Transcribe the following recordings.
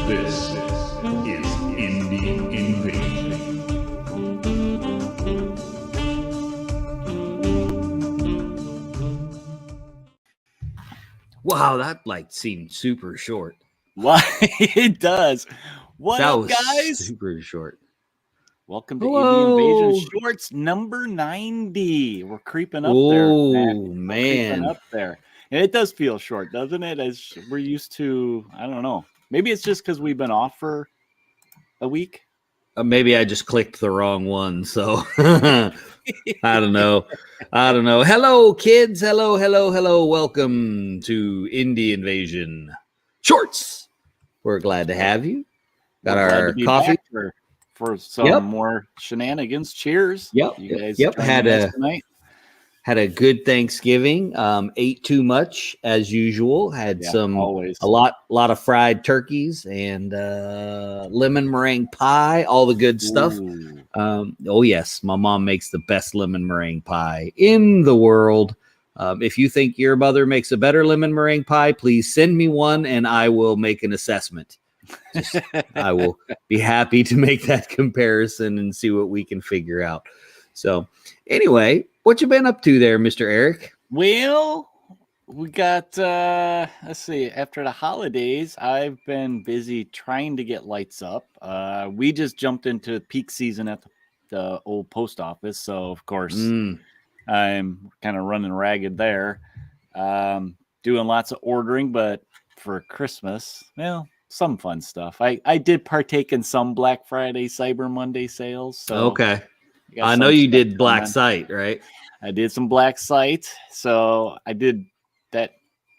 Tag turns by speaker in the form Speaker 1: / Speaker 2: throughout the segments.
Speaker 1: This is Indie Invasion.
Speaker 2: Wow, that seemed super short.
Speaker 3: Why it does. What
Speaker 2: That
Speaker 3: up,
Speaker 2: was
Speaker 3: guys?
Speaker 2: super short.
Speaker 3: Welcome to
Speaker 2: Hello.
Speaker 3: Indie Invasion Shorts number 90. We're creeping up there.
Speaker 2: Oh,
Speaker 3: We're
Speaker 2: man.
Speaker 3: creeping up there. And it does feel short, doesn't it? As we're used to, I don't know. Maybe it's just because we've been off for a week.
Speaker 2: Maybe I just clicked the wrong one, so I don't know. Hello, kids. Hello. Welcome to Indie Invasion Shorts. We're glad to have you. Got
Speaker 3: We're glad
Speaker 2: our
Speaker 3: to be
Speaker 2: coffee.
Speaker 3: back for some more shenanigans. Cheers.
Speaker 2: Yep.
Speaker 3: You guys
Speaker 2: Had
Speaker 3: us tonight?
Speaker 2: Had a good Thanksgiving. Ate too much as usual. Had
Speaker 3: always
Speaker 2: a lot of fried turkeys and lemon meringue pie. All the good stuff. Oh yes, my mom makes the best lemon meringue pie in the world. If you think your mother makes a better lemon meringue pie, please send me one, and I will make an assessment. I will be happy to make that comparison and see what we can figure out. So, anyway. What you been up to there, Mr. Eric?
Speaker 3: Well, we got, let's see, after the holidays, I've been busy trying to get lights up. We just jumped into peak season at the old post office. So, of course, I'm kind of running ragged there. Doing lots of ordering, but for Christmas, well, some fun stuff. I did partake in some Black Friday, Cyber Monday sales. So
Speaker 2: okay. I know you did Black Site, right?
Speaker 3: I did some Black Site, so I did that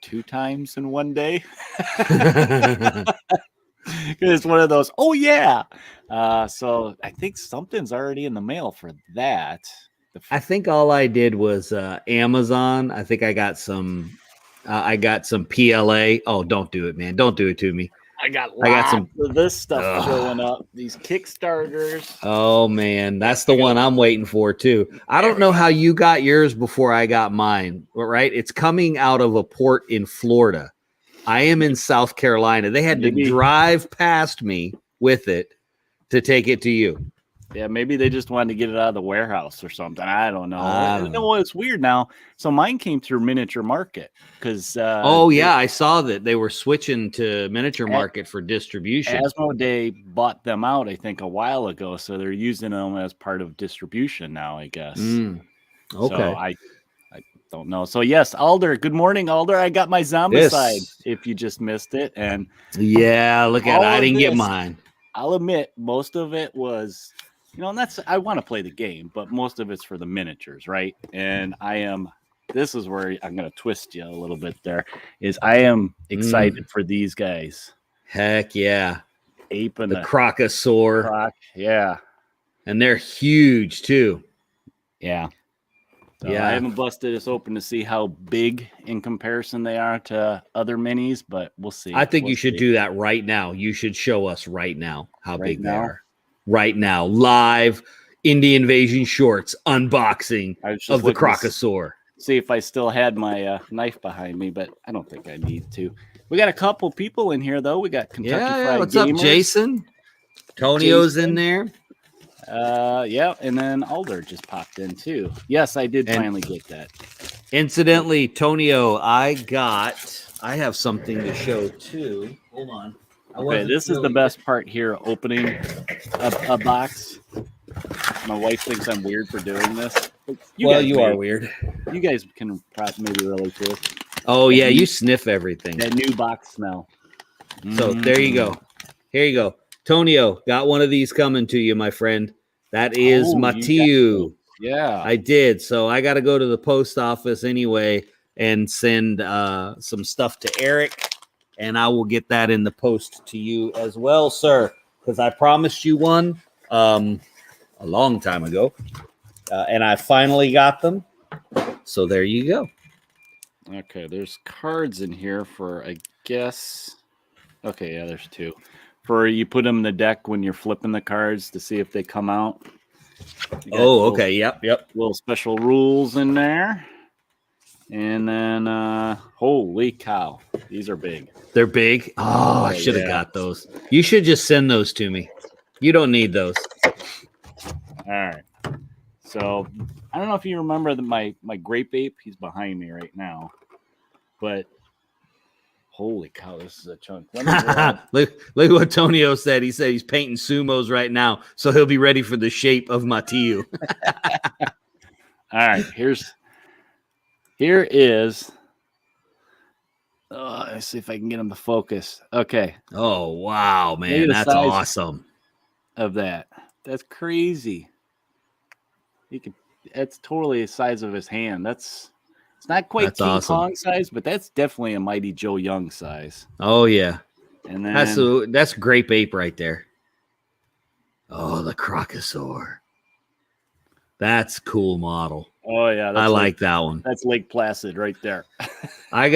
Speaker 3: 2 times in one day. It's one of those. Oh yeah. So I think something's already in the mail for that.
Speaker 2: I think all I did was Amazon. I think I got some. I got some PLA. Oh, don't do it, man! Don't do it to me.
Speaker 3: I got some of this stuff showing up. These Kickstarters.
Speaker 2: Oh man, that's the one I'm waiting for too. I don't know how you got yours before I got mine, right? It's coming out of a port in Florida. I am in South Carolina. They had to drive past me with it to take it to you.
Speaker 3: Yeah, maybe they just wanted to get it out of the warehouse or something. I don't know. No, it's weird now. So mine came through Miniature Market because.
Speaker 2: I saw that they were switching to Miniature Market for distribution.
Speaker 3: Asmodee bought them out, I think, a while ago, so they're using them as part of distribution now, I guess.
Speaker 2: Okay.
Speaker 3: So I don't know. So yes, Alder. Good morning, Alder. I got my Zombicide. If you just missed it, and
Speaker 2: yeah, look at it. I didn't get mine.
Speaker 3: I'll admit, most of it was. And that's, I want to play the game, but most of it's for the miniatures, right? And this is where I'm going to twist you a little bit there, is I am excited for these guys.
Speaker 2: Heck yeah.
Speaker 3: Ape and
Speaker 2: the Crocosaur.
Speaker 3: Yeah.
Speaker 2: And they're huge too.
Speaker 3: Yeah. So I haven't busted this open to see how big in comparison they are to other minis, but we'll see.
Speaker 2: I think you should do that right now. You should show us right now how big they are. Right now, live Indie Invasion Shorts unboxing of the Crocosaur.
Speaker 3: See if I still had my knife behind me, but I don't think I need to. We got a couple people in here, though. We got Kentucky Fried
Speaker 2: what's
Speaker 3: Gamers.
Speaker 2: up, Jason? Tonio's in there.
Speaker 3: And then Alder just popped in, too. Yes, I did finally get that.
Speaker 2: Incidentally, Tonio, I have something to show, too. Hold on.
Speaker 3: Okay, this is the best part here, opening a box. My wife thinks I'm weird for doing this.
Speaker 2: You are weird.
Speaker 3: You guys can probably maybe relate to it.
Speaker 2: Oh, yeah, you sniff everything.
Speaker 3: That new box smell.
Speaker 2: So there you go. Here you go. Tonio, got one of these coming to you, my friend. That is Matiu.
Speaker 3: Yeah.
Speaker 2: I did. So I got to go to the post office anyway and send some stuff to Eric. And I will get that in the post to you as well, sir, because I promised you one a long time ago, and I finally got them. So there you go.
Speaker 3: Okay, there's cards in here for, I guess. Okay, yeah, there's 2. For you put them in the deck when you're flipping the cards to see if they come out.
Speaker 2: Okay, yep.
Speaker 3: Little special rules in there. And then, holy cow, these are big.
Speaker 2: They're big. Oh, I should have got those. You should just send those to me. You don't need those.
Speaker 3: All right. So I don't know if you remember my grape ape. He's behind me right now, but holy cow, this is a chunk.
Speaker 2: Look what Tonio said. He said he's painting sumos right now, so he'll be ready for the shape of Matiu.
Speaker 3: All right, here is. Let's see if I can get him to focus. Okay.
Speaker 2: Oh wow, man, that's awesome.
Speaker 3: Of that, that's crazy. That's totally the size of his hand. It's not quite King Kong size, but that's definitely a Mighty Joe Young size.
Speaker 2: Oh yeah,
Speaker 3: and then
Speaker 2: that's grape ape right there. Oh, the Crocosaur. That's a cool model.
Speaker 3: Oh yeah,
Speaker 2: I like that one.
Speaker 3: That's Lake Placid right there.
Speaker 2: You're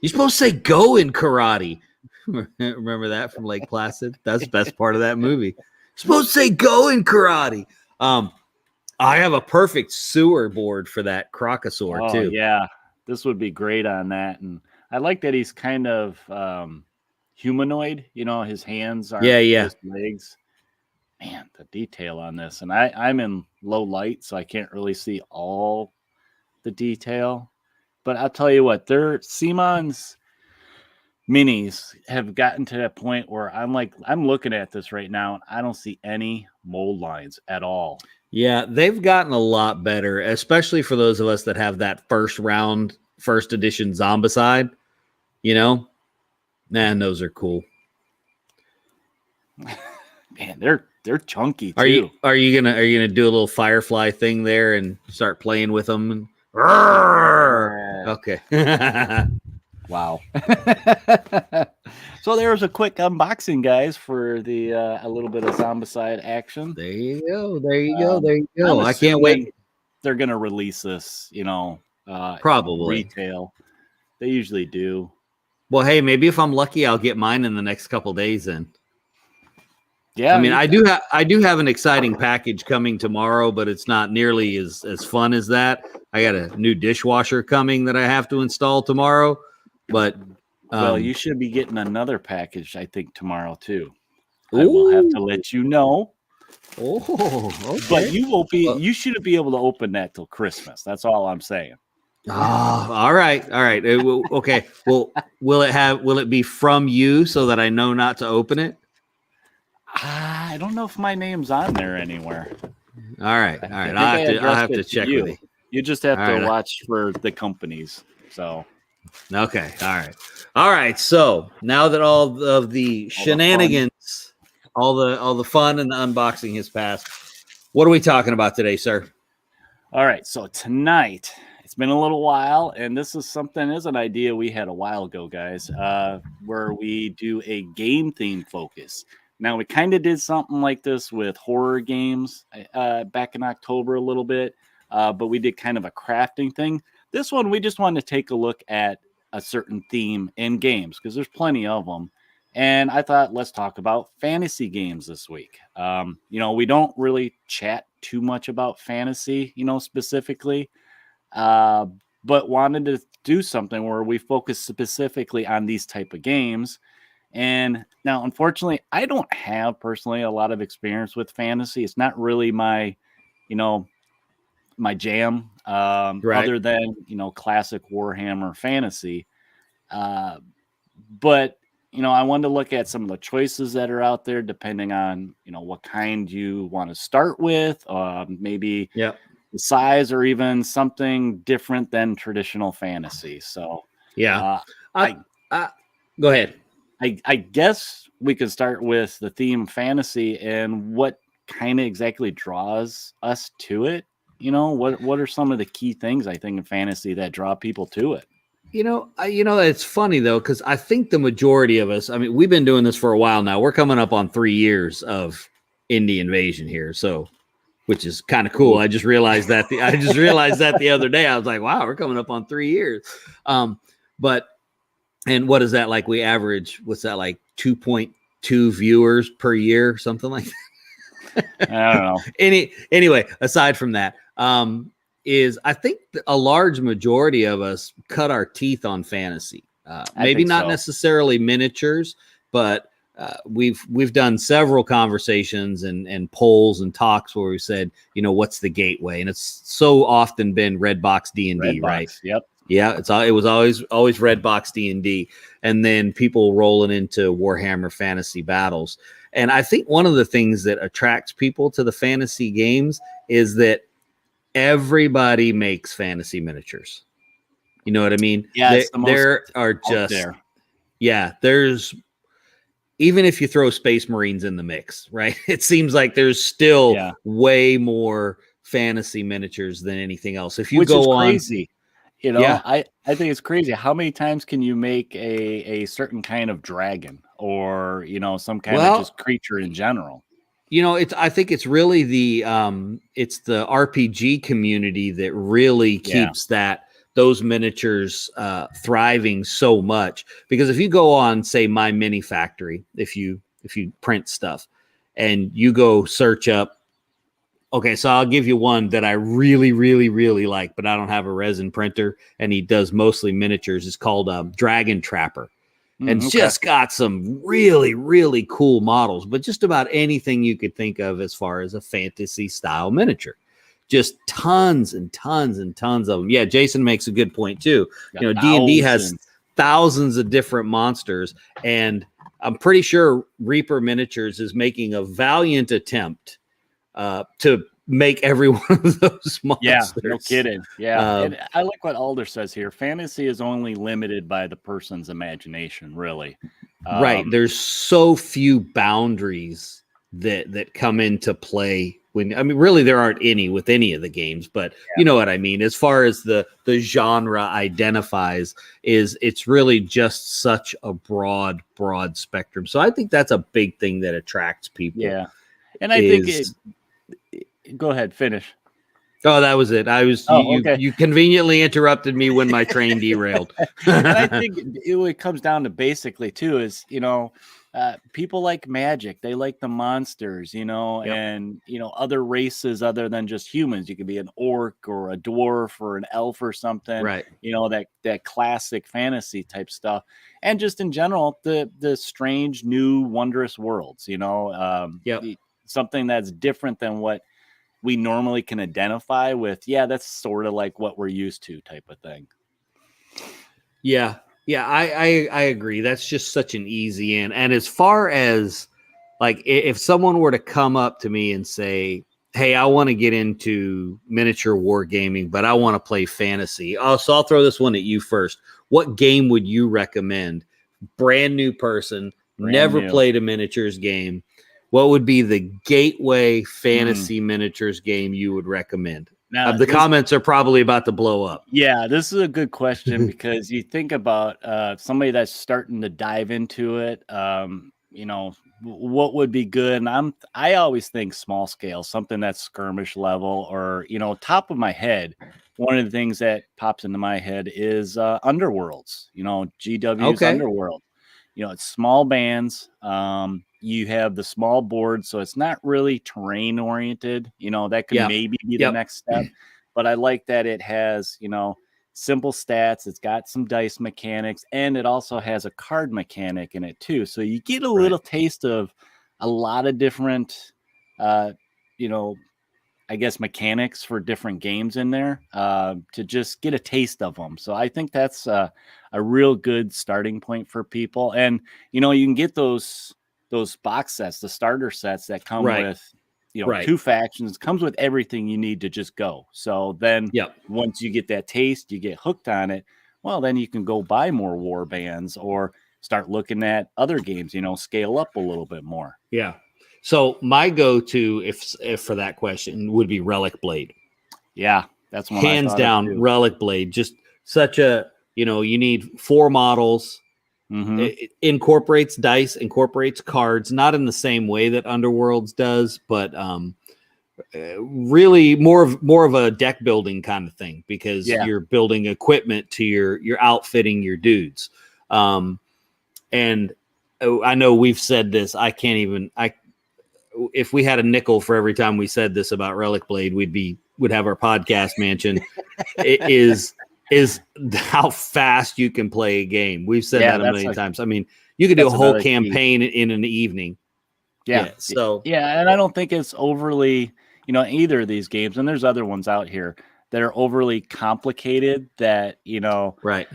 Speaker 2: supposed to say go in karate. Remember that from Lake Placid? That's the best part of that movie. You're supposed to say go in karate. I have a perfect sewer board for that Crocosaur too.
Speaker 3: Yeah, this would be great on that. And I like that he's kind of humanoid. You know, his hands are just legs. Man, the detail on this. And I'm in low light, so I can't really see all the detail. But I'll tell you what, Simon's minis have gotten to that point where I'm looking at this right now and I don't see any mold lines at all.
Speaker 2: Yeah, they've gotten a lot better, especially for those of us that have that first edition Zombicide. You know, man, those are cool.
Speaker 3: Man, they're chunky too.
Speaker 2: Are you gonna do a little Firefly thing there and start playing with them? Okay.
Speaker 3: Wow. So there was a quick unboxing, guys, for the a little bit of Zombicide action.
Speaker 2: There you go. I can't wait.
Speaker 3: They're gonna release this,
Speaker 2: probably
Speaker 3: retail. They usually do.
Speaker 2: Well, hey, maybe if I'm lucky, I'll get mine in the next couple days. Then.
Speaker 3: Yeah,
Speaker 2: I mean, I do have an exciting package coming tomorrow, but it's not nearly as fun as that. I got a new dishwasher coming that I have to install tomorrow, but
Speaker 3: well, you should be getting another package, I think, tomorrow too. Ooh. I will have to let you know.
Speaker 2: Oh, okay.
Speaker 3: But you won't be. You shouldn't be able to open that till Christmas. That's all I'm saying.
Speaker 2: Oh, all right. Okay. Well, will it be from you so that I know not to open it?
Speaker 3: I don't know if my name's on there anywhere.
Speaker 2: All right. I'll have to check with you.
Speaker 3: You just have to watch for the companies. So.
Speaker 2: Okay. All right. So now that all of the shenanigans, all the fun and the unboxing has passed, what are we talking about today, sir?
Speaker 3: All right. So tonight, it's been a little while, and this is an idea we had a while ago, guys, where we do a game theme focus. Now, we kind of did something like this with horror games back in October a little bit, but we did kind of a crafting thing. This one, we just wanted to take a look at a certain theme in games because there's plenty of them. And I thought, let's talk about fantasy games this week. We don't really chat too much about fantasy, specifically, but wanted to do something where we focus specifically on these type of games. And now, unfortunately, I don't have personally a lot of experience with fantasy. It's not really my jam, other than, classic Warhammer fantasy. But, I wanted to look at some of the choices that are out there, depending on, what kind you want to start with, maybe the size or even something different than traditional fantasy. So,
Speaker 2: yeah, go ahead.
Speaker 3: I guess we could start with the theme fantasy and what kind of exactly draws us to it. What are some of the key things I think in fantasy that draw people to it?
Speaker 2: It's funny though, because I think the majority of us, I mean, we've been doing this for a while now. We're coming up on 3 years of indie invasion here. So, which is kind of cool. I just realized that the other day. I was like, wow, we're coming up on 3 years. And what is that like? We average, what's that like 2.2 viewers per year, something like that.
Speaker 3: I don't know.
Speaker 2: Anyway, aside from that, is I think a large majority of us cut our teeth on fantasy. Maybe not
Speaker 3: so.
Speaker 2: necessarily miniatures, but we've done several conversations and polls and talks where we said, what's the gateway? And it's so often been Redbox D&D, right?
Speaker 3: Yep.
Speaker 2: Yeah, it was always Redbox D&D, and then people rolling into Warhammer Fantasy Battles. And I think one of the things that attracts people to the fantasy games is that everybody makes fantasy miniatures. You know what I mean?
Speaker 3: Yeah, it's the most
Speaker 2: there are just
Speaker 3: there.
Speaker 2: Yeah, there's, even if you throw Space Marines in the mix, right? It seems like there's still way more fantasy miniatures than anything else. If you
Speaker 3: Which
Speaker 2: go
Speaker 3: is
Speaker 2: on,
Speaker 3: crazy. I think it's crazy. How many times can you make a certain kind of dragon or, some kind of just creature in general?
Speaker 2: I think it's really the RPG community that really keeps those miniatures thriving so much. Because if you go on, say, My Mini Factory, if you print stuff and you go search up, okay, so I'll give you one that I really, really, really like, but I don't have a resin printer, and he does mostly miniatures. It's called Dragon Trapper. And just got some really, really cool models, but just about anything you could think of as far as a fantasy style miniature. Just tons and tons and tons of them. Yeah, Jason makes a good point too. D&D has thousands of different monsters, and I'm pretty sure Reaper Miniatures is making a valiant attempt to make every one of those monsters.
Speaker 3: Yeah, no kidding. Yeah, and I like what Alder says here. Fantasy is only limited by the person's imagination, really.
Speaker 2: Right. There's so few boundaries that come into play really there aren't any with any of the games, but you know what I mean? As far as the genre identifies, it's really just such a broad spectrum. So I think that's a big thing that attracts people.
Speaker 3: Yeah. And I think go ahead, finish.
Speaker 2: Oh, that was it. You conveniently interrupted me when my train derailed.
Speaker 3: And I think it comes down to basically too is, people like magic. They like the monsters, and, other races other than just humans. You could be an orc or a dwarf or an elf or something,
Speaker 2: right?
Speaker 3: That classic fantasy type stuff. And just in general, the strange, new, wondrous worlds, something that's different than what we normally can identify with. That's sort of like what we're used to type of thing.
Speaker 2: I agree. That's just such an easy in. And as far as like, if someone were to come up to me and say, hey, I want to get into miniature wargaming, but I want to play fantasy. So I'll throw this one at you first. What game would you recommend? Brand new person, never played a miniatures game. What would be the gateway fantasy miniatures game you would recommend? Now, the comments are probably about to blow up.
Speaker 3: Yeah, this is a good question because you think about somebody that's starting to dive into it. What would be good? And I always think small scale, something that's skirmish level, or top of my head. One of the things that pops into my head is Underworlds. GW's Underworld. It's small bands. You have the small board, so it's not really terrain oriented. That could maybe be the next step. But I like that it has, simple stats. It's got some dice mechanics, and it also has a card mechanic in it too. So you get a little taste of a lot of different, I guess, mechanics for different games in there to just get a taste of them. So I think that's a real good starting point for people. And, you can get those box sets, the starter sets that come with, two factions, comes with everything you need to just go. So then once you get that taste, you get hooked on it. Well, then you can go buy more war bands or start looking at other games, scale up a little bit more.
Speaker 2: Yeah. So my go-to, if for that question, would be Relic Blade.
Speaker 3: Yeah, that's one.
Speaker 2: Hands down, Relic Blade. Just such a, you need 4 models. It incorporates dice, incorporates cards, not in the same way that Underworlds does, but really more of a deck building kind of thing, because you're building equipment to you're outfitting your dudes. And I know we've said this. if we had a nickel for every time we said this about Relic Blade, would have our podcast mansion. It is how fast you can play a game. We've said that a million times. I mean, you could do a whole campaign in an evening.
Speaker 3: Yeah.
Speaker 2: So
Speaker 3: and I don't think it's overly, either of these games, and there's other ones out here that are overly complicated that,
Speaker 2: right.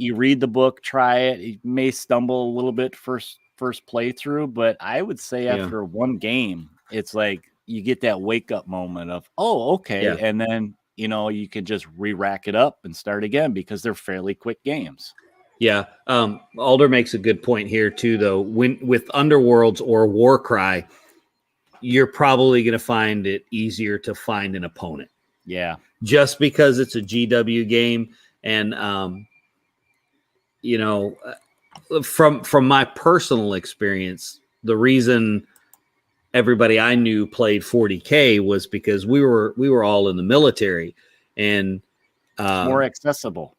Speaker 3: You read the book, try it. You may stumble a little bit first playthrough, but I would say after one game, it's like you get that wake up moment of, oh, okay.
Speaker 2: Yeah.
Speaker 3: And then, you can just re-rack it up and start again because they're fairly quick games.
Speaker 2: Yeah. Alder makes a good point here too, though. With Underworlds or Warcry, you're probably going to find it easier to find an opponent.
Speaker 3: Yeah.
Speaker 2: Just because it's a GW game. And, from my personal experience, the reason everybody I knew played 40K was because we were all in the military, and
Speaker 3: more accessible.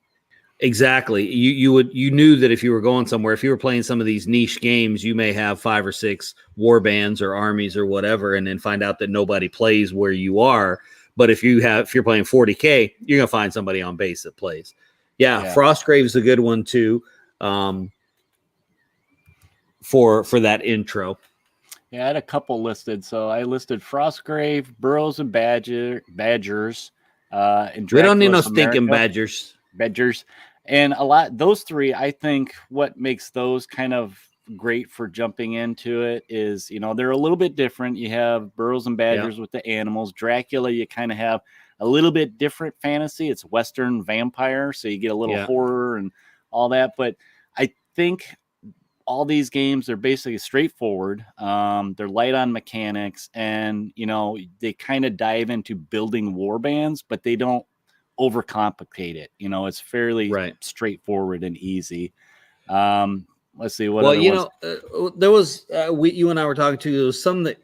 Speaker 2: Exactly. You knew that if you were going somewhere, if you were playing some of these niche games, you may have 5 or 6 war bands or armies or whatever, and then find out that nobody plays where you are. But if you're playing 40K, you're gonna find somebody on base that plays. Yeah. Frostgrave's a good one too. For that intro.
Speaker 3: Yeah, I had a couple listed. So I listed Frostgrave, Burrows and Badgers, and
Speaker 2: we don't need no
Speaker 3: Dracula's
Speaker 2: stinking
Speaker 3: America. Badgers. And a lot, those three, I think what makes those kind of great for jumping into it is, they're a little bit different. You have Burrows and Badgers with the animals. Dracula, you kind of have a little bit different fantasy. It's Western vampire, so you get a little horror and all that. But I think all these games are basically straightforward. They're light on mechanics, and they kind of dive into building war bands, but they don't overcomplicate it. It's fairly straightforward and easy. Let's see what.
Speaker 2: Well, there was you and I were talking to. There was some that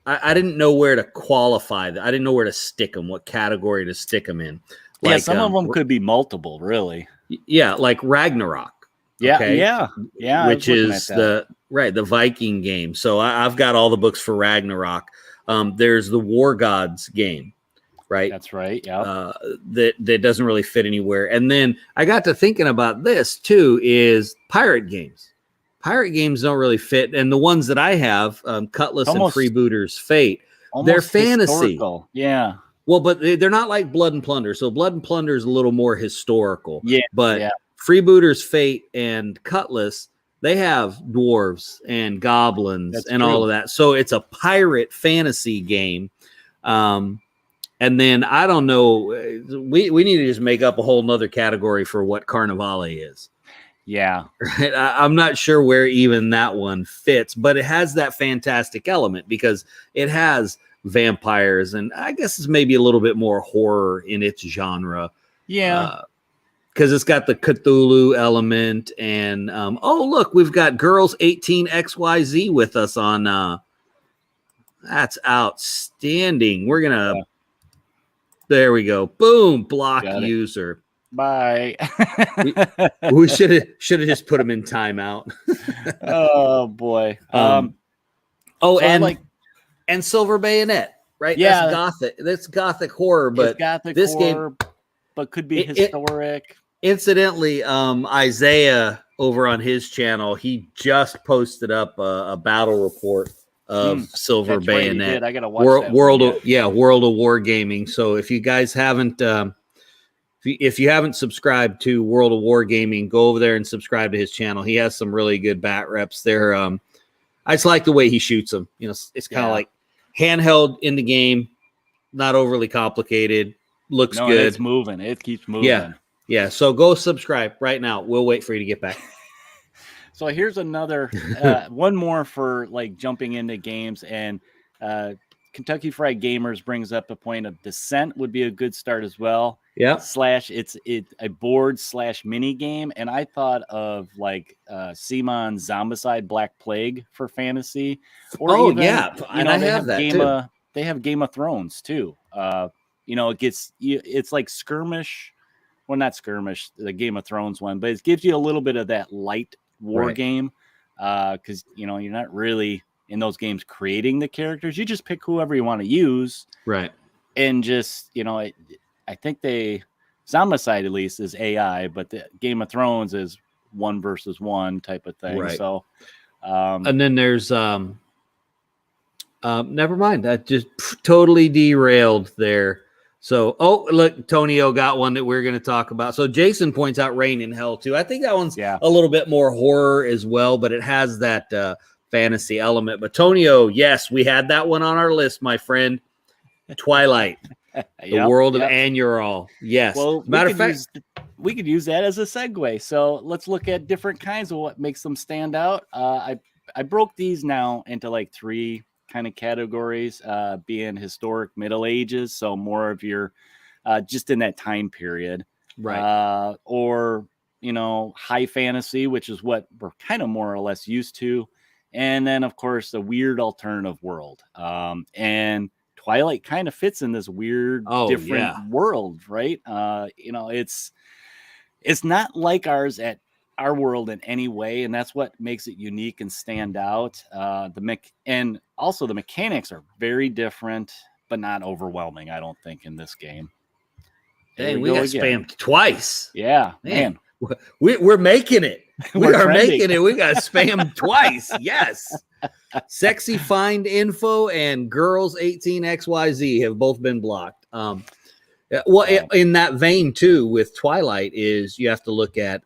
Speaker 2: I didn't know where to qualify. I didn't know where to stick them. What category to stick them in?
Speaker 3: Some of them could be multiple, really.
Speaker 2: Yeah, like Ragnarok.
Speaker 3: Yeah,
Speaker 2: okay?
Speaker 3: yeah.
Speaker 2: Which is the Viking game. So I've got all the books for Ragnarok. There's the War Gods game, right?
Speaker 3: That's right. Yeah.
Speaker 2: That doesn't really fit anywhere. And then I got to thinking about this too. Is pirate games. Pirate games don't really fit, and the ones that I have, Cutlass and Freebooter's Fate, they're fantasy.
Speaker 3: Historical. Yeah.
Speaker 2: Well, but they're not like Blood and Plunder. So Blood and Plunder is a little more historical.
Speaker 3: Yeah.
Speaker 2: But Freebooter's Fate and Cutlass, they have dwarves and goblins all of that. So it's a pirate fantasy game. And then I don't know. We need to just make up a whole nother category for what Carnivale is.
Speaker 3: Yeah.
Speaker 2: Right. I'm not sure where even that one fits, but it has that fantastic element because it has vampires, and I guess it's maybe a little bit more horror in its genre.
Speaker 3: Yeah.
Speaker 2: Because it's got the Cthulhu element, and look, we've got Girls 18XYZ with us on. That's outstanding. We're gonna. Yeah. There we go. Boom. Block user.
Speaker 3: Bye.
Speaker 2: we should have just put him in timeout.
Speaker 3: Oh boy.
Speaker 2: And Silver Bayonet, right?
Speaker 3: Yeah,
Speaker 2: that's gothic. That's gothic horror, but this
Speaker 3: horror, game, but could be historic.
Speaker 2: Incidentally, Isaiah over on his channel, he just posted up a battle report of Silver Bayonet.
Speaker 3: Right, I gotta watch that
Speaker 2: World of Wargaming. So if you guys haven't. If you haven't subscribed to World of Wargaming, go over there and subscribe to his channel. He has some really good bat reps there. I just like the way he shoots them. It's kind of like handheld in the game, not overly complicated. Looks good.
Speaker 3: It's moving. It keeps moving.
Speaker 2: Yeah. So go subscribe right now. We'll wait for you to get back.
Speaker 3: So here's another one more for like jumping into games, and Kentucky Fried Gamers brings up the point of Descent would be a good start as well.
Speaker 2: Yeah.
Speaker 3: It's a board / mini game, and I thought of like Simon Zombicide Black Plague for fantasy. Or
Speaker 2: and I have that too.
Speaker 3: They have Game of Thrones too. It's like Skirmish. Well, not Skirmish, the Game of Thrones one, but it gives you a little bit of that light war game because you're not really in those games creating the characters. You just pick whoever you want to use.
Speaker 2: Right.
Speaker 3: And just, I think Zombicide at least is AI, but the Game of Thrones is 1 versus 1 type of thing.
Speaker 2: Right.
Speaker 3: So,
Speaker 2: and then there's never mind. That just totally derailed there. So, look, Tonio got one that we're going to talk about. So Jason points out Rain in Hell too. I think that one's a little bit more horror as well, but it has that fantasy element. But Tonio, yes, we had that one on our list, my friend. Twilight, the world of Annual. Yes.
Speaker 3: Well,
Speaker 2: matter of fact,
Speaker 3: we could use that as a segue. So let's look at different kinds of what makes them stand out. I broke these now into like 3 kind of categories, being historic Middle Ages, so more of your just in that time period,
Speaker 2: right?
Speaker 3: Or high fantasy, which is what we're kind of more or less used to, and then of course the weird alternative world. And Twilight kind of fits in this weird, different world, right? It's not like ours at our world in any way, and that's what makes it unique and stand out. And also the mechanics are very different, but not overwhelming, I don't think, in this game.
Speaker 2: Dang, we got spammed twice.
Speaker 3: Yeah, man.
Speaker 2: We're making it. We are
Speaker 3: trending.
Speaker 2: making it. We got spammed twice. Yes. Sexy Find Info and Girls 18XYZ have both been blocked. In that vein too, with Twilight, is you have to look at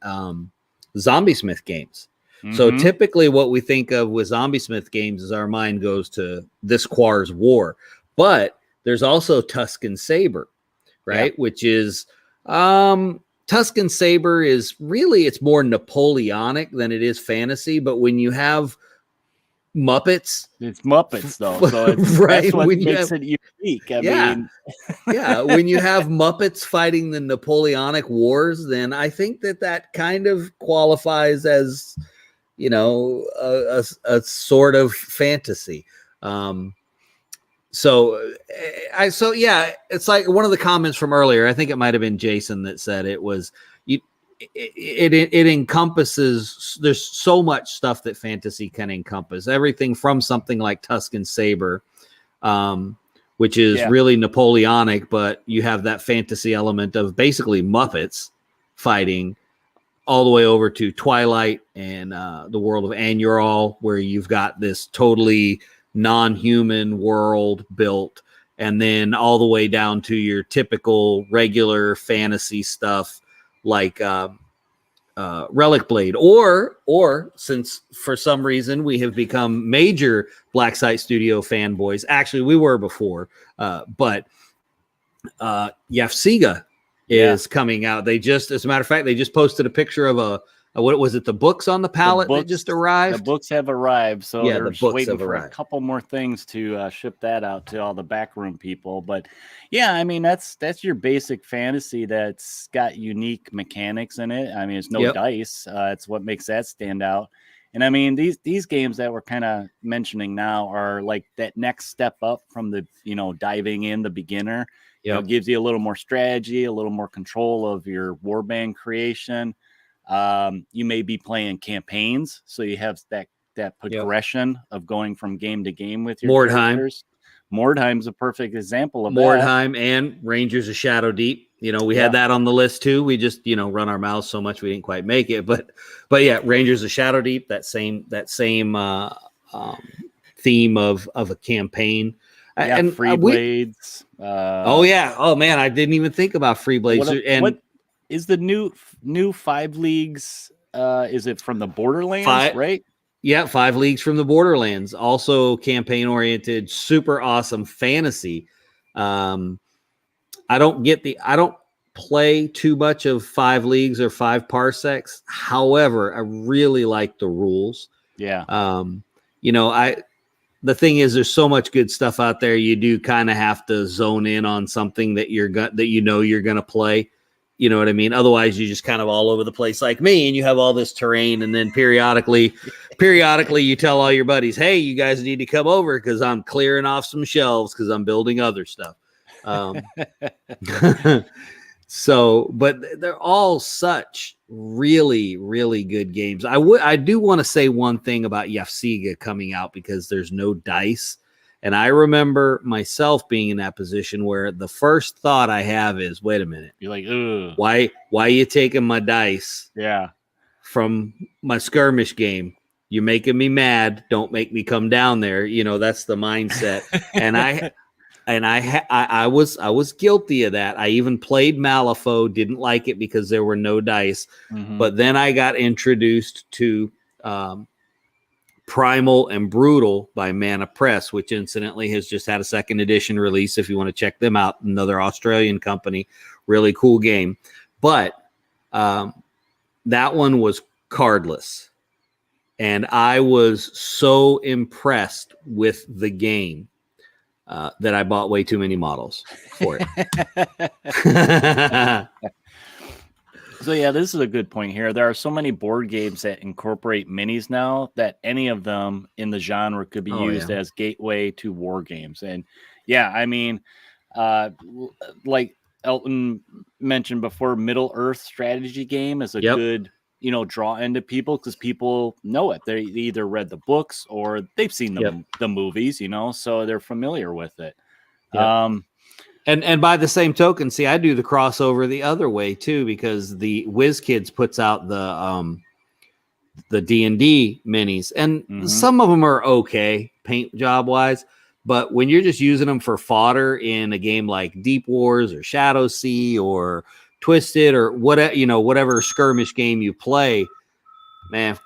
Speaker 2: Zombie Smith games. Mm-hmm. So typically what we think of with Zombie Smith games is our mind goes to this Quar's War, but there's also Tusken Saber, right? Yeah. Which is Tusken Saber is really, it's more Napoleonic than it is fantasy, but when you have Muppets,
Speaker 3: it's Muppets though, so it's, right? That's what makes it unique. I mean,
Speaker 2: when you have Muppets fighting the Napoleonic Wars, then I think that kind of qualifies as, a sort of fantasy. It's like one of the comments from earlier. I think it might have been Jason that said it was it encompasses. There's so much stuff that fantasy can encompass. Everything from something like Tusken Saber, which is really Napoleonic, but you have that fantasy element of basically Muppets fighting, all the way over to Twilight and the world of Annual, where you've got this totally non-human world built, and then all the way down to your typical regular fantasy stuff like Relic Blade, or since for some reason we have become major Black Site Studio fanboys. Actually, we were before, but Yafsiga is coming out. They just, as a matter of fact, they just posted a picture of what was it? The books on the pallet that just arrived.
Speaker 3: The books have arrived, so they're just waiting for a couple more things to ship that out to all the backroom people. But yeah, I mean that's your basic fantasy that's got unique mechanics in it. I mean, it's no dice. It's what makes that stand out. And I mean these games that we're kind of mentioning now are like that next step up from the diving in the beginner. It gives you a little more strategy, a little more control of your warband creation. You may be playing campaigns, so you have that progression of going from game to game with your characters. Mordheim's a perfect example of
Speaker 2: Mordheim and Rangers of Shadow Deep. We had that on the list too. We just run our mouths so much we didn't quite make it, but yeah, Rangers of Shadow Deep, that same theme of a campaign. And
Speaker 3: Free Blades.
Speaker 2: Oh man, I didn't even think about Free Blades.
Speaker 3: What is the new 5 leagues? Is it from the Borderlands, right?
Speaker 2: Yeah, 5 leagues from the Borderlands. Also campaign oriented, super awesome fantasy. I don't play too much of 5 leagues or 5 parsecs. However, I really like the rules.
Speaker 3: Yeah.
Speaker 2: The thing is, there's so much good stuff out there. You do kind of have to zone in on something that you're going to play. You know what I mean? Otherwise, you're just kind of all over the place like me, and you have all this terrain, and then periodically you tell all your buddies, hey, you guys need to come over because I'm clearing off some shelves because I'm building other stuff. So, but they're all such really, really good games. I do want to say one thing about Yafsiga coming out because there's no dice. And I remember myself being in that position where the first thought I have is, wait a minute.
Speaker 3: You're like, ugh.
Speaker 2: Why are you taking my dice
Speaker 3: Yeah.
Speaker 2: from my skirmish game? You're making me mad. Don't make me come down there. You know, that's the mindset. And I was guilty of that. I even played Malifaux, didn't like it because there were no dice.
Speaker 3: Mhm.
Speaker 2: But then I got introduced to Primal and Brutal by Mana Press, which incidentally has just had a second edition release. If you want to check them out, another Australian company, really cool game. But that one was cardless, and I was so impressed with the game that I bought way too many models for it.
Speaker 3: So yeah, this is a good point here. There are so many board games that incorporate minis now that any of them in the genre could be used as gateway to war games. And yeah, I mean, like Elton mentioned before, Middle Earth strategy game is a good, you know, draw into people because people know it. They either read the books or they've seen the movies, you know, so they're familiar with it.
Speaker 2: And by the same token, see, I do the crossover the other way too, because the WizKids puts out the D&D minis, and some of them are okay paint job wise, but when you're just using them for fodder in a game like Deep Wars or Shadow Sea or Twisted or whatever, you know, whatever skirmish game you play, man,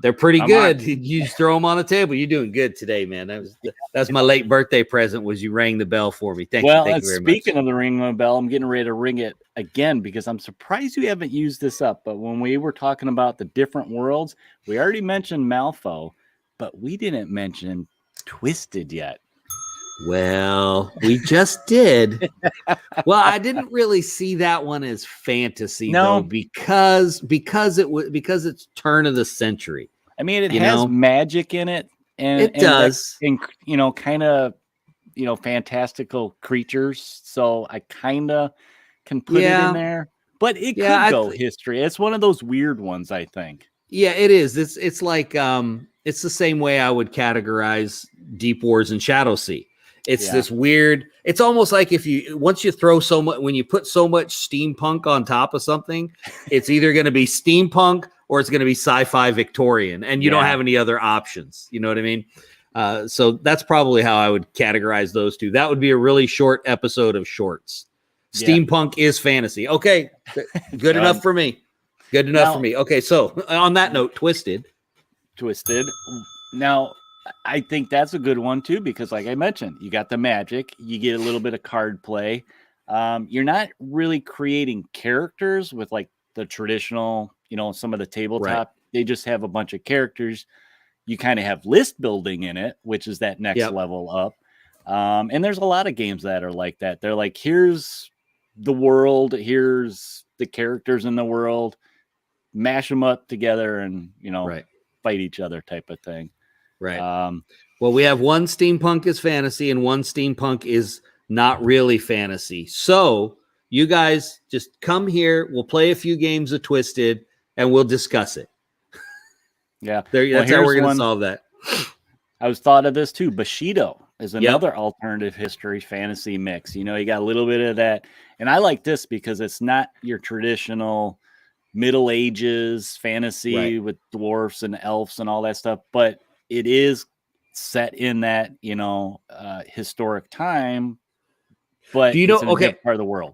Speaker 2: they're pretty good. You just throw them on the table. You're doing good today, man. That's my late birthday present. Was you rang the bell for me? Thank you very much.
Speaker 3: Speaking of the ring the bell, I'm getting ready to ring it again because I'm surprised you haven't used this up. But when we were talking about the different worlds, we already mentioned Malifaux, but we didn't mention Twisted yet.
Speaker 2: Well, we just did. Well, I didn't really see that one as fantasy though, because it's turn of the century.
Speaker 3: I mean, it has magic in it, and
Speaker 2: it does,
Speaker 3: and you know, kind of, you know, fantastical creatures. So I kind of can put it in there, but it could go history. It's one of those weird ones, I think.
Speaker 2: Yeah, it is. It's like it's the same way I would categorize Deep Wars and Shadow Sea. It's this weird, it's almost like once you throw so much, when you put so much steampunk on top of something, it's either going to be steampunk or it's going to be sci-fi Victorian, and you don't have any other options. You know what I mean? So that's probably how I would categorize those two. That would be a really short episode of Shorts. Steampunk is fantasy. Okay. Good enough for me. Good enough for me. Okay. So on that note, Twisted.
Speaker 3: Now, I think that's a good one too, because like I mentioned, you got the magic, you get a little bit of card play. You're not really creating characters with like the traditional, you know, some of the tabletop. Right. They just have a bunch of characters. You kind of have list building in it, which is that next level up. And there's a lot of games that are like that. They're like, here's the world, here's the characters in the world, mash them up together and, you know, fight each other type of thing.
Speaker 2: Right. Well, we have one steampunk is fantasy and one steampunk is not really fantasy. So you guys just come here. We'll play a few games of Twisted and we'll discuss it.
Speaker 3: Yeah.
Speaker 2: That's how we're going to solve that.
Speaker 3: I was thought of this too. Bushido is another alternative history fantasy mix. You know, you got a little bit of that. And I like this because it's not your traditional Middle Ages fantasy with dwarfs and elves and all that stuff, but it is set in that, you know, historic time, but it's in a different part of the world.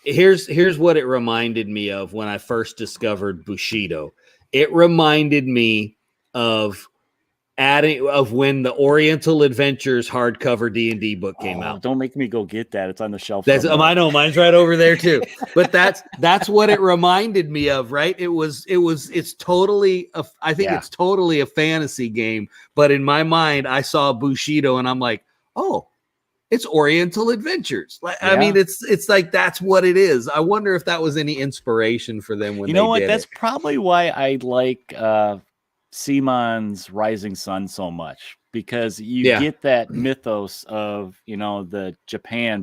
Speaker 2: Here's what it reminded me of when I first discovered Bushido. It reminded me of when the Oriental Adventures hardcover D&D book came out.
Speaker 3: Don't make me go get that. It's on the shelf.
Speaker 2: I know mine's right over there too. But that's what it reminded me of, right? It's totally it's totally a fantasy game, but in my mind I saw Bushido and I'm like, "Oh, it's Oriental Adventures." I mean, it's like that's what it is. I wonder if that was any inspiration for them when they did
Speaker 3: That's probably why I like Simon's Rising Sun so much, because you get that mythos of, you know, the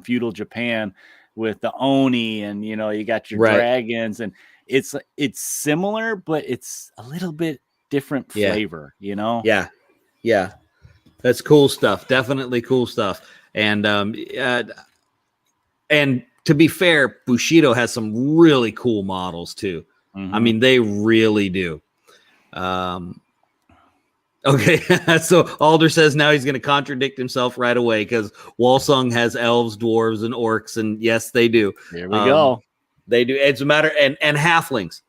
Speaker 3: feudal Japan, with the Oni, and you know, you got your
Speaker 2: Right.
Speaker 3: dragons, and it's similar, but it's a little bit different
Speaker 2: Yeah.
Speaker 3: flavor, you know?
Speaker 2: Yeah. Yeah. That's cool stuff. Definitely cool stuff. And to be fair, Bushido has some really cool models too. I mean, they really do. Okay, so Alder says now he's going to contradict himself right away because Walsung has elves, dwarves, and orcs, and yes, they do.
Speaker 3: Here we go.
Speaker 2: They do. It's a matter and halflings.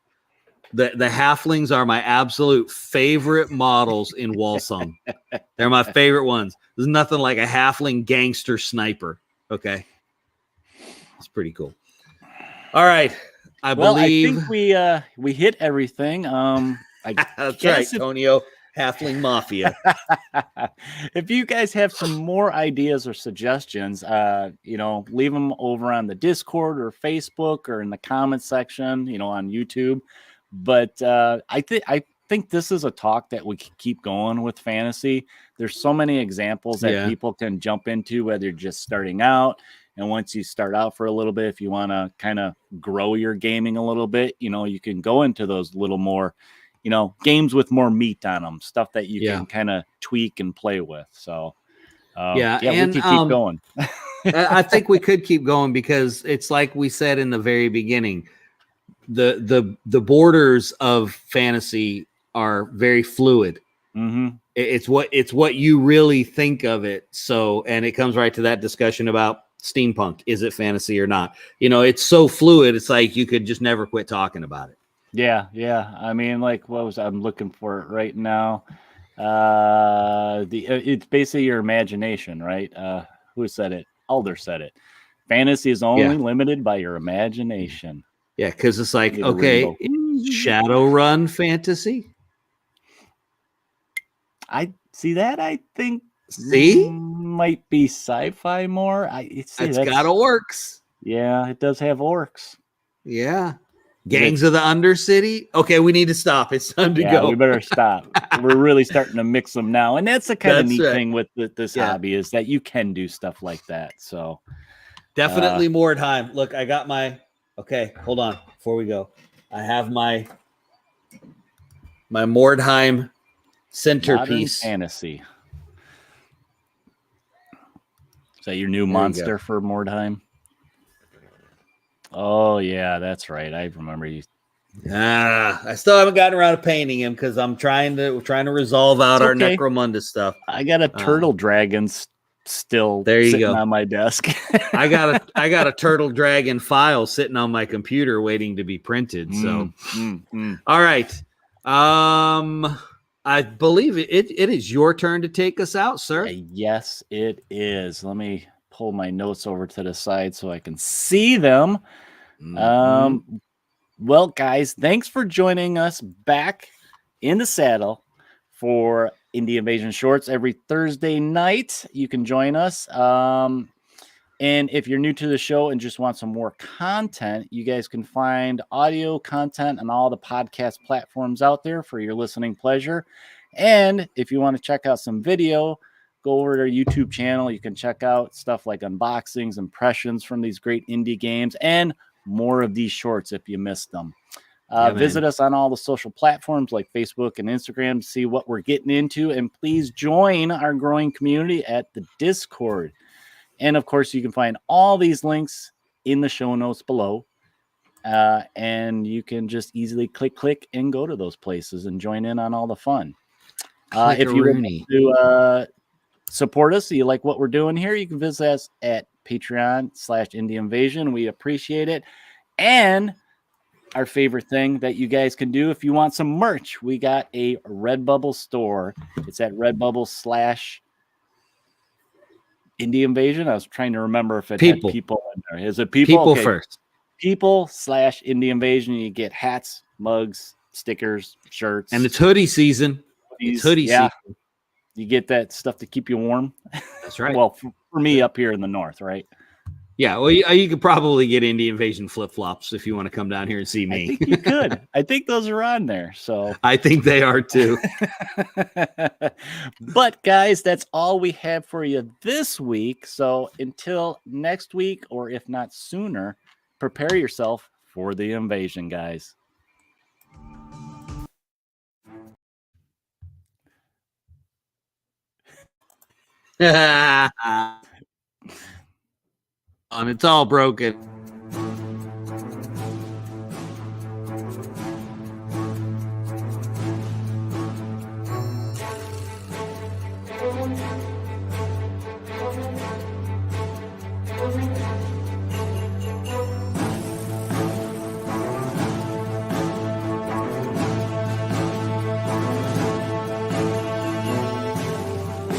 Speaker 2: The halflings are my absolute favorite models in Walsung. They're my favorite ones. There's nothing like a halfling gangster sniper. Okay, it's pretty cool. All right, I believe
Speaker 3: I think we hit everything.
Speaker 2: that's right, Tonio. Halfling Mafia.
Speaker 3: If you guys have some more ideas or suggestions, you know, leave them over on the Discord or Facebook or in the comment section, you know, on YouTube. But I think this is a talk that we can keep going with fantasy. There's so many examples that people can jump into, whether you're just starting out. And once you start out for a little bit, if you want to kind of grow your gaming a little bit, you know, you can go into those little more, you know, games with more meat on them, stuff that you can kind of tweak and play with. So,
Speaker 2: and
Speaker 3: we can keep going.
Speaker 2: I think we could keep going because it's like we said in the very beginning, the borders of fantasy are very fluid. It's what you really think of it. So, and it comes right to that discussion about steampunk. Is it fantasy or not? You know, it's so fluid. It's like you could just never quit talking about it.
Speaker 3: Yeah. I mean, like, I'm looking for it right now. It's basically your imagination, right? Who said it? Alder said it. Fantasy is only limited by your imagination.
Speaker 2: Yeah, because it's like, okay, Shadowrun fantasy.
Speaker 3: I see that. I think
Speaker 2: see
Speaker 3: might be sci-fi more.
Speaker 2: It's got orcs.
Speaker 3: Yeah, it does have orcs.
Speaker 2: Yeah. Gangs of the Undercity. Okay, we need to stop. It's time to go.
Speaker 3: We better stop. We're really starting to mix them now, and that's the kind of neat thing with this hobby is that you can do stuff like that. So
Speaker 2: definitely more time. Look, I got my. Okay, hold on. Before we go, I have my Mordheim centerpiece.
Speaker 3: Modern fantasy. Is that your new monster for Mordheim? Oh yeah, that's right. I remember you.
Speaker 2: I still haven't gotten around to painting him because I'm trying to resolve out our Necromunda stuff.
Speaker 3: I got a turtle dragon still sitting on my desk.
Speaker 2: I got a turtle dragon file sitting on my computer waiting to be printed. So all right. I believe it is your turn to take us out, sir.
Speaker 3: Yes, it is. Let me pull my notes over to the side so I can see them. Well, guys, thanks for joining us back in the saddle for Indie Invasion Shorts every Thursday night. You can join us. And if you're new to the show and just want some more content, you guys can find audio content on all the podcast platforms out there for your listening pleasure. And if you want to check out some video, go over to our YouTube channel. You can check out stuff like unboxings, impressions from these great indie games, and more of these shorts if you missed them. Visit us on all the social platforms like Facebook and Instagram to see what we're getting into. And please join our growing community at the Discord. And of course, you can find all these links in the show notes below. And you can just easily click and go to those places and join in on all the fun. If you want to support us, so you like what we're doing here, you can visit us at Patreon/Indie Invasion. We appreciate it. And our favorite thing that you guys can do if you want some merch, we got a Redbubble store. It's at Redbubble/Indie Invasion. I was trying to remember if it had people in there. Is it people?
Speaker 2: People first.
Speaker 3: People/Indie Invasion. You get hats, mugs, stickers, shirts.
Speaker 2: And it's hoodie season. It's hoodie season.
Speaker 3: You get that stuff to keep you warm.
Speaker 2: That's right.
Speaker 3: Well, for me up here in the north, right?
Speaker 2: Yeah, well, you could probably get Indie Invasion flip flops if you want to come down here and see
Speaker 3: I
Speaker 2: me.
Speaker 3: think you could. I think those are on there. So,
Speaker 2: I think they are too.
Speaker 3: but guys, that's all we have for you this week. So until next week, or if not sooner, prepare yourself for the invasion, guys.
Speaker 2: And it's all broken.